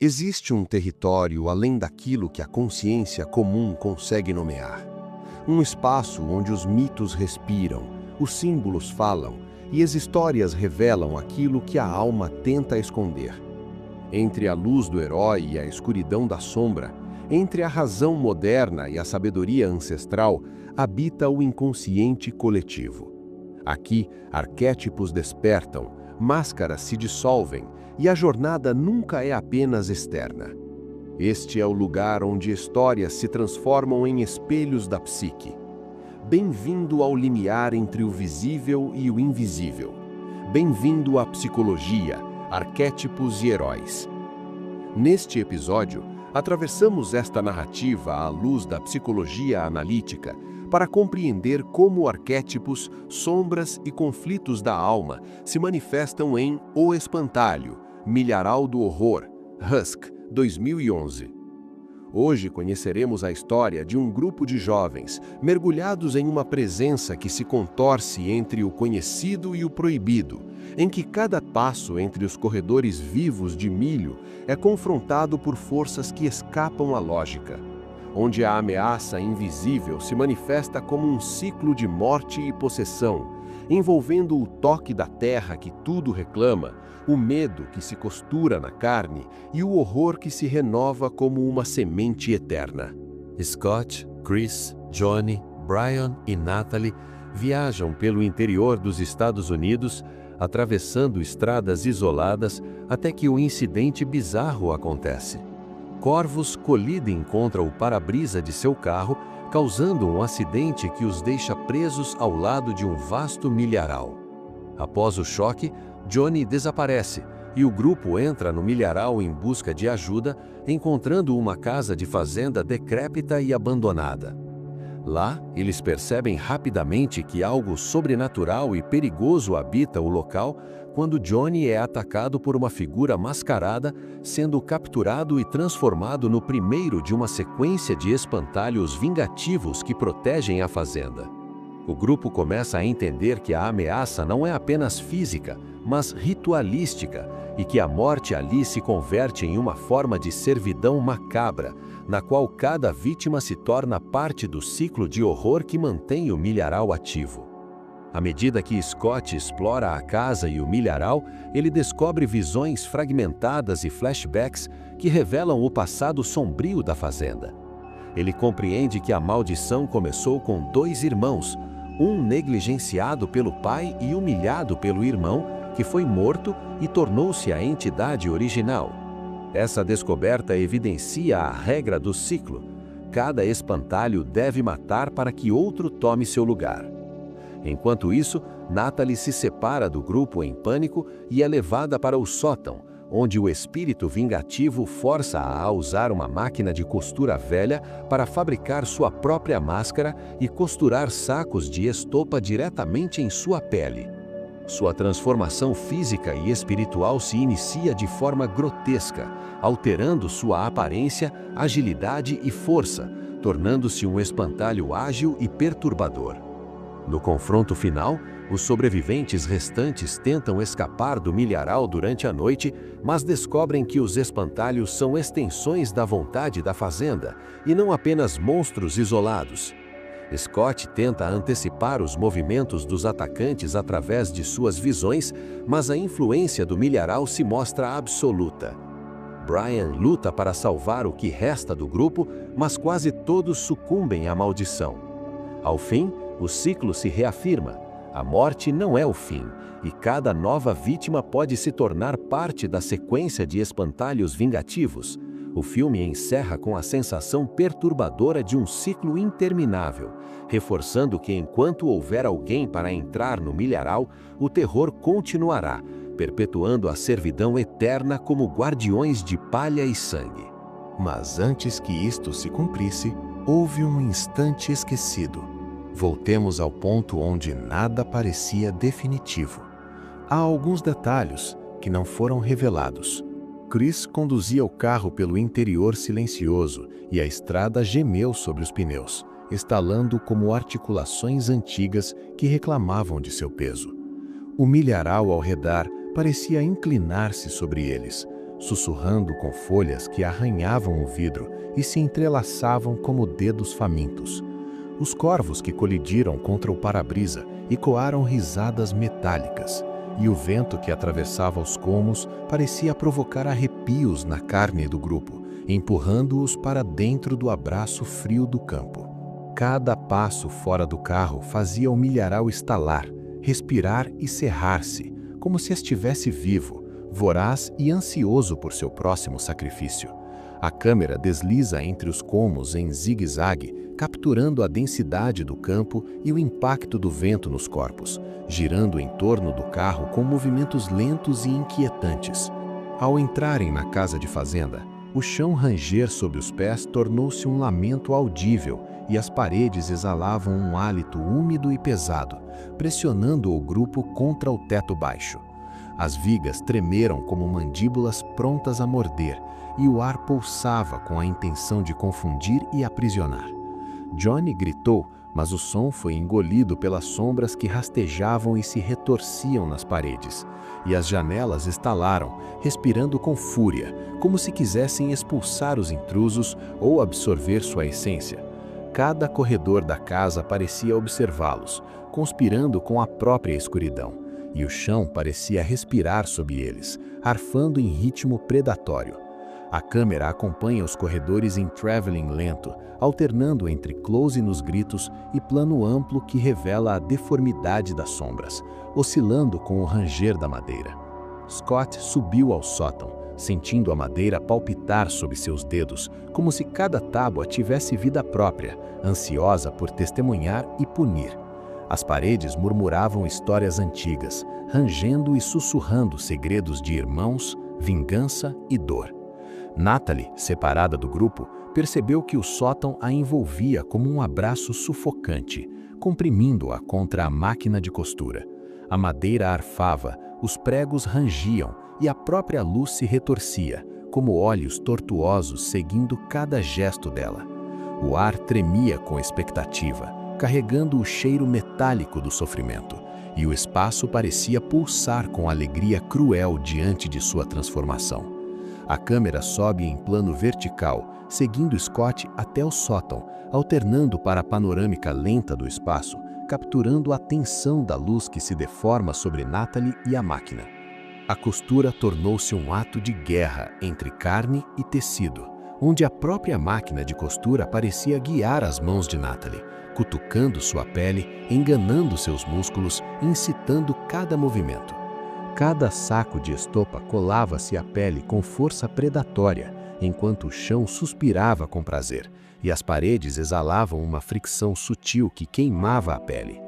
Existe um território além daquilo que a consciência comum consegue nomear. Um espaço onde os mitos respiram, os símbolos falam e as histórias revelam aquilo que a alma tenta esconder. Entre a luz do herói e a escuridão da sombra, entre a razão moderna e a sabedoria ancestral, habita o inconsciente coletivo. Aqui, arquétipos despertam, máscaras se dissolvem e a jornada nunca é apenas externa. Este é o lugar onde histórias se transformam em espelhos da psique. Bem-vindo ao limiar entre o visível e o invisível. Bem-vindo à psicologia, arquétipos e heróis. Neste episódio, atravessamos esta narrativa à luz da psicologia analítica para compreender como arquétipos, sombras e conflitos da alma se manifestam em O Espantalho, Milharal do Horror, Husk, 2011. Hoje conheceremos a história de um grupo de jovens mergulhados em uma presença que se contorce entre o conhecido e o proibido, em que cada passo entre os corredores vivos de milho é confrontado por forças que escapam à lógica, onde a ameaça invisível se manifesta como um ciclo de morte e possessão, envolvendo o toque da terra que tudo reclama, o medo que se costura na carne e o horror que se renova como uma semente eterna. Scott, Chris, Johnny, Brian e Natalie viajam pelo interior dos Estados Unidos, atravessando estradas isoladas até que um incidente bizarro acontece. Corvos colidem contra o para-brisa de seu carro, causando um acidente que os deixa presos ao lado de um vasto milharal. Após o choque, Johnny desaparece e o grupo entra no milharal em busca de ajuda, encontrando uma casa de fazenda decrépita e abandonada. Lá, eles percebem rapidamente que algo sobrenatural e perigoso habita o local quando Johnny é atacado por uma figura mascarada, sendo capturado e transformado no primeiro de uma sequência de espantalhos vingativos que protegem a fazenda. O grupo começa a entender que a ameaça não é apenas física, mas ritualística, e que a morte ali se converte em uma forma de servidão macabra, na qual cada vítima se torna parte do ciclo de horror que mantém o milharal ativo. À medida que Scott explora a casa e o milharal, ele descobre visões fragmentadas e flashbacks que revelam o passado sombrio da fazenda. Ele compreende que a maldição começou com dois irmãos, um negligenciado pelo pai e humilhado pelo irmão, que foi morto e tornou-se a entidade original. Essa descoberta evidencia a regra do ciclo. Cada espantalho deve matar para que outro tome seu lugar. Enquanto isso, Natalie se separa do grupo em pânico e é levada para o sótão, onde o espírito vingativo força-a a usar uma máquina de costura velha para fabricar sua própria máscara e costurar sacos de estopa diretamente em sua pele. Sua transformação física e espiritual se inicia de forma grotesca, alterando sua aparência, agilidade e força, tornando-se um espantalho ágil e perturbador. No confronto final, os sobreviventes restantes tentam escapar do milharal durante a noite, mas descobrem que os espantalhos são extensões da vontade da fazenda e não apenas monstros isolados. Scott tenta antecipar os movimentos dos atacantes através de suas visões, mas a influência do milharal se mostra absoluta. Brian luta para salvar o que resta do grupo, mas quase todos sucumbem à maldição. Ao fim, o ciclo se reafirma. A morte não é o fim, e cada nova vítima pode se tornar parte da sequência de espantalhos vingativos. O filme encerra com a sensação perturbadora de um ciclo interminável, reforçando que enquanto houver alguém para entrar no milharal, o terror continuará, perpetuando a servidão eterna como guardiões de palha e sangue. Mas antes que isto se cumprisse, houve um instante esquecido. Voltemos ao ponto onde nada parecia definitivo. Há alguns detalhes que não foram revelados. Chris conduzia o carro pelo interior silencioso e a estrada gemeu sobre os pneus, estalando como articulações antigas que reclamavam de seu peso. O milharal ao redar parecia inclinar-se sobre eles, sussurrando com folhas que arranhavam o vidro e se entrelaçavam como dedos famintos. Os corvos que colidiram contra o para-brisa ecoaram risadas metálicas, e o vento que atravessava os cômodos parecia provocar arrepios na carne do grupo, empurrando-os para dentro do abraço frio do campo. Cada passo fora do carro fazia o milharal estalar, respirar e cerrar-se, como se estivesse vivo, voraz e ansioso por seu próximo sacrifício. A câmera desliza entre os cômodos em zigue-zague, capturando a densidade do campo e o impacto do vento nos corpos, girando em torno do carro com movimentos lentos e inquietantes. Ao entrarem na casa de fazenda, o chão ranger sob os pés tornou-se um lamento audível e as paredes exalavam um hálito úmido e pesado, pressionando o grupo contra o teto baixo. As vigas tremeram como mandíbulas prontas a morder, e o ar pulsava com a intenção de confundir e aprisionar. Johnny gritou, mas o som foi engolido pelas sombras que rastejavam e se retorciam nas paredes, e as janelas estalaram, respirando com fúria, como se quisessem expulsar os intrusos ou absorver sua essência. Cada corredor da casa parecia observá-los, conspirando com a própria escuridão, e o chão parecia respirar sob eles, arfando em ritmo predatório. A câmera acompanha os corredores em traveling lento, alternando entre close nos gritos e plano amplo que revela a deformidade das sombras, oscilando com o ranger da madeira. Scott subiu ao sótão, sentindo a madeira palpitar sob seus dedos, como se cada tábua tivesse vida própria, ansiosa por testemunhar e punir. As paredes murmuravam histórias antigas, rangendo e sussurrando segredos de irmãos, vingança e dor. Natalie, separada do grupo, percebeu que o sótão a envolvia como um abraço sufocante, comprimindo-a contra a máquina de costura. A madeira arfava, os pregos rangiam e a própria luz se retorcia, como olhos tortuosos seguindo cada gesto dela. O ar tremia com expectativa, carregando o cheiro metálico do sofrimento, e o espaço parecia pulsar com alegria cruel diante de sua transformação. A câmera sobe em plano vertical, seguindo Scott até o sótão, alternando para a panorâmica lenta do espaço, capturando a tensão da luz que se deforma sobre Natalie e a máquina. A costura tornou-se um ato de guerra entre carne e tecido, onde a própria máquina de costura parecia guiar as mãos de Natalie, cutucando sua pele, enganando seus músculos, incitando cada movimento. Cada saco de estopa colava-se à pele com força predatória, enquanto o chão suspirava com prazer, e as paredes exalavam uma fricção sutil que queimava a pele.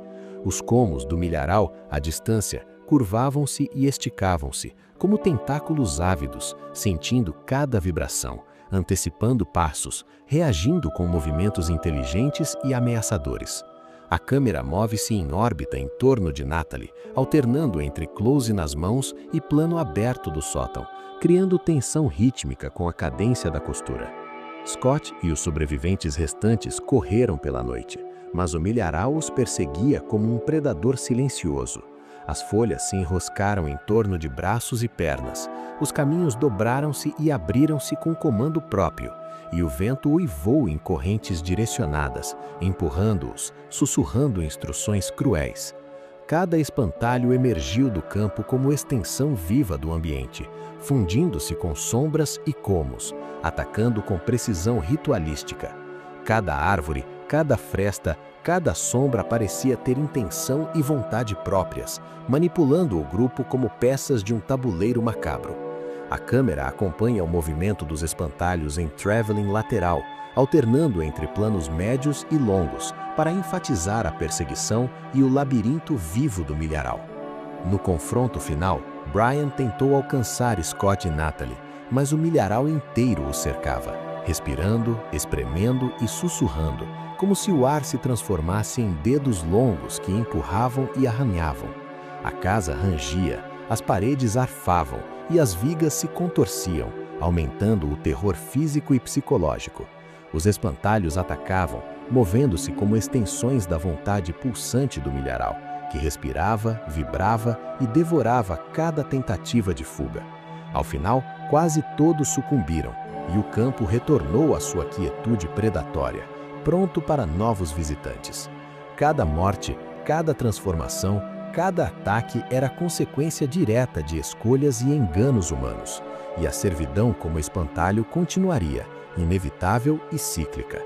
Os cômodos do milharal, à distância, curvavam-se e esticavam-se, como tentáculos ávidos, sentindo cada vibração, antecipando passos, reagindo com movimentos inteligentes e ameaçadores. A câmera move-se em órbita em torno de Natalie, alternando entre close nas mãos e plano aberto do sótão, criando tensão rítmica com a cadência da costura. Scott e os sobreviventes restantes correram pela noite, mas o milharal os perseguia como um predador silencioso. As folhas se enroscaram em torno de braços e pernas, os caminhos dobraram-se e abriram-se com comando próprio, e o vento uivou em correntes direcionadas, empurrando-os, sussurrando instruções cruéis. Cada espantalho emergiu do campo como extensão viva do ambiente, fundindo-se com sombras e cômodos, atacando com precisão ritualística. Cada árvore, cada fresta, cada sombra parecia ter intenção e vontade próprias, manipulando o grupo como peças de um tabuleiro macabro. A câmera acompanha o movimento dos espantalhos em traveling lateral, alternando entre planos médios e longos, para enfatizar a perseguição e o labirinto vivo do milharal. No confronto final, Brian tentou alcançar Scott e Natalie, mas o milharal inteiro o cercava, respirando, espremendo e sussurrando, como se o ar se transformasse em dedos longos que empurravam e arranhavam. A casa rangia, as paredes arfavam e as vigas se contorciam, aumentando o terror físico e psicológico. Os espantalhos atacavam, movendo-se como extensões da vontade pulsante do milharal, que respirava, vibrava e devorava cada tentativa de fuga. Ao final, Quase todos sucumbiram, e o campo retornou à sua quietude predatória, pronto para novos visitantes. Cada morte, cada transformação, cada ataque era consequência direta de escolhas e enganos humanos, e a servidão como espantalho continuaria, inevitável e cíclica.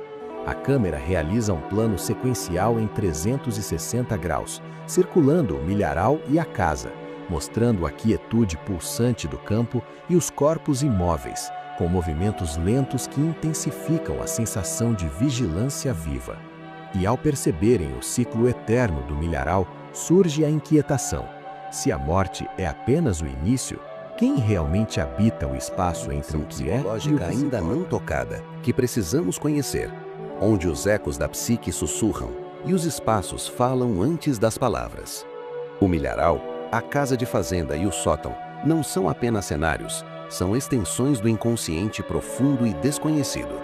A câmera realiza um plano sequencial em 360 graus, circulando o milharal e a casa, mostrando a quietude pulsante do campo e os corpos imóveis, com movimentos lentos que intensificam a sensação de vigilância viva. E ao perceberem o ciclo eterno do milharal, surge a inquietação. Se a morte é apenas o início, quem realmente habita o espaço entre o que é e o que ainda não tocada, que precisamos conhecer, onde os ecos da psique sussurram e os espaços falam antes das palavras. O milharal, a casa de fazenda e o sótão não são apenas cenários, são extensões do inconsciente profundo e desconhecido.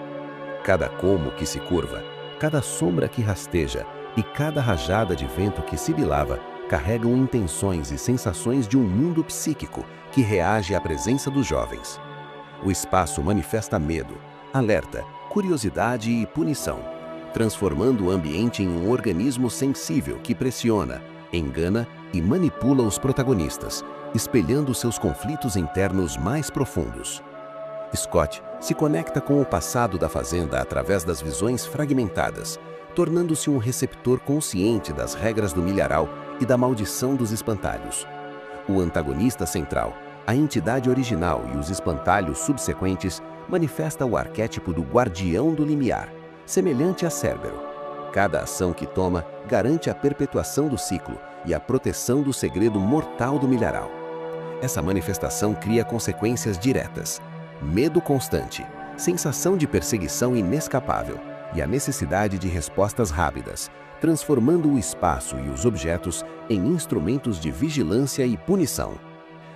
Cada colmo que se curva, cada sombra que rasteja e cada rajada de vento que sibilava carregam intenções e sensações de um mundo psíquico que reage à presença dos jovens. O espaço manifesta medo, alerta, curiosidade e punição, transformando o ambiente em um organismo sensível que pressiona, engana e manipula os protagonistas, espelhando seus conflitos internos mais profundos. Scott se conecta com o passado da fazenda através das visões fragmentadas, tornando-se um receptor consciente das regras do milharal e da maldição dos espantalhos. O antagonista central, a entidade original e os espantalhos subsequentes manifesta o arquétipo do guardião do limiar, semelhante a Cérbero. Cada ação que toma garante a perpetuação do ciclo e a proteção do segredo mortal do milharal. Essa manifestação cria consequências diretas: medo constante, sensação de perseguição inescapável e a necessidade de respostas rápidas, transformando o espaço e os objetos em instrumentos de vigilância e punição.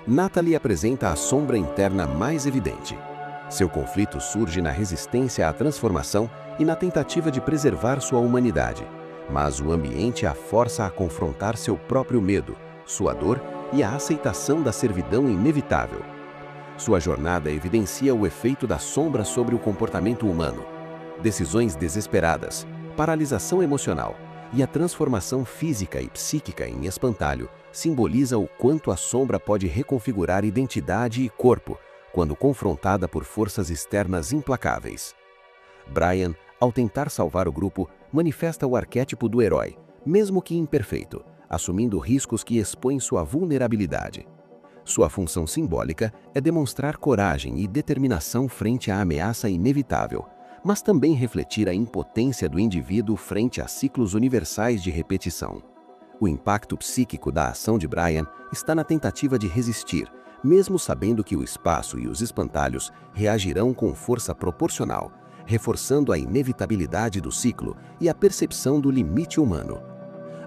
Natalie apresenta a sombra interna mais evidente. Seu conflito surge na resistência à transformação e na tentativa de preservar sua humanidade, mas o ambiente a força a confrontar seu próprio medo, sua dor e a aceitação da servidão inevitável. Sua jornada evidencia o efeito da sombra sobre o comportamento humano. Decisões desesperadas, paralisação emocional e a transformação física e psíquica em espantalho simboliza o quanto a sombra pode reconfigurar identidade e corpo quando confrontada por forças externas implacáveis. Brian, ao tentar salvar o grupo, manifesta o arquétipo do herói, mesmo que imperfeito, assumindo riscos que expõem sua vulnerabilidade. Sua função simbólica é demonstrar coragem e determinação frente à ameaça inevitável, mas também refletir a impotência do indivíduo frente a ciclos universais de repetição. O impacto psíquico da ação de Brian está na tentativa de resistir, mesmo sabendo que o espaço e os espantalhos reagirão com força proporcional, reforçando a inevitabilidade do ciclo e a percepção do limite humano.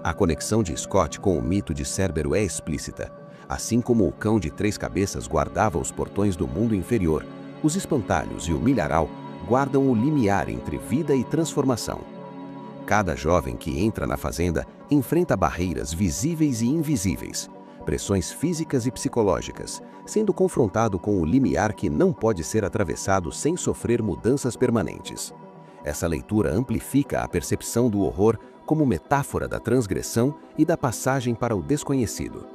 A conexão de Scott com o mito de Cérbero é explícita. Assim como o cão de 3 cabeças guardava os portões do mundo inferior, os espantalhos e o milharal guardam o limiar entre vida e transformação. Cada jovem que entra na fazenda enfrenta barreiras visíveis e invisíveis, pressões físicas e psicológicas, sendo confrontado com o limiar que não pode ser atravessado sem sofrer mudanças permanentes. Essa leitura amplifica a percepção do horror como metáfora da transgressão e da passagem para o desconhecido.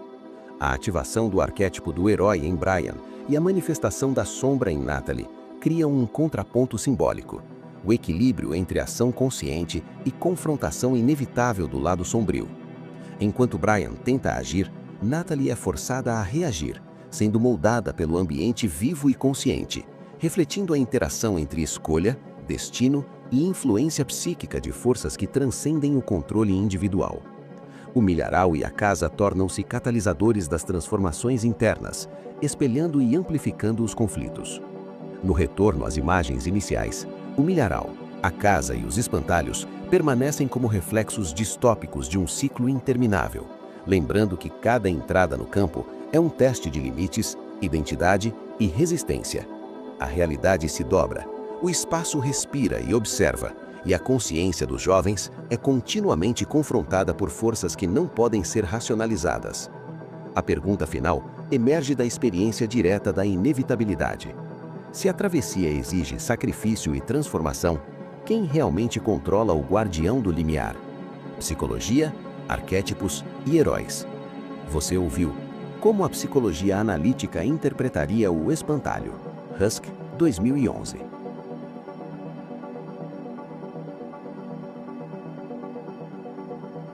A ativação do arquétipo do herói em Brian e a manifestação da sombra em Natalie criam um contraponto simbólico, o equilíbrio entre ação consciente e confrontação inevitável do lado sombrio. Enquanto Brian tenta agir, Natalie é forçada a reagir, sendo moldada pelo ambiente vivo e consciente, refletindo a interação entre escolha, destino e influência psíquica de forças que transcendem o controle individual. O milharal e a casa tornam-se catalisadores das transformações internas, espelhando e amplificando os conflitos. No retorno às imagens iniciais, o milharal, a casa e os espantalhos permanecem como reflexos distópicos de um ciclo interminável, lembrando que cada entrada no campo é um teste de limites, identidade e resistência. A realidade se dobra, o espaço respira e observa, e a consciência dos jovens é continuamente confrontada por forças que não podem ser racionalizadas. A pergunta final emerge da experiência direta da inevitabilidade. Se a travessia exige sacrifício e transformação, quem realmente controla o guardião do limiar? Psicologia, arquétipos e heróis. Você ouviu Como a Psicologia Analítica Interpretaria o Espantalho. Husk, 2011.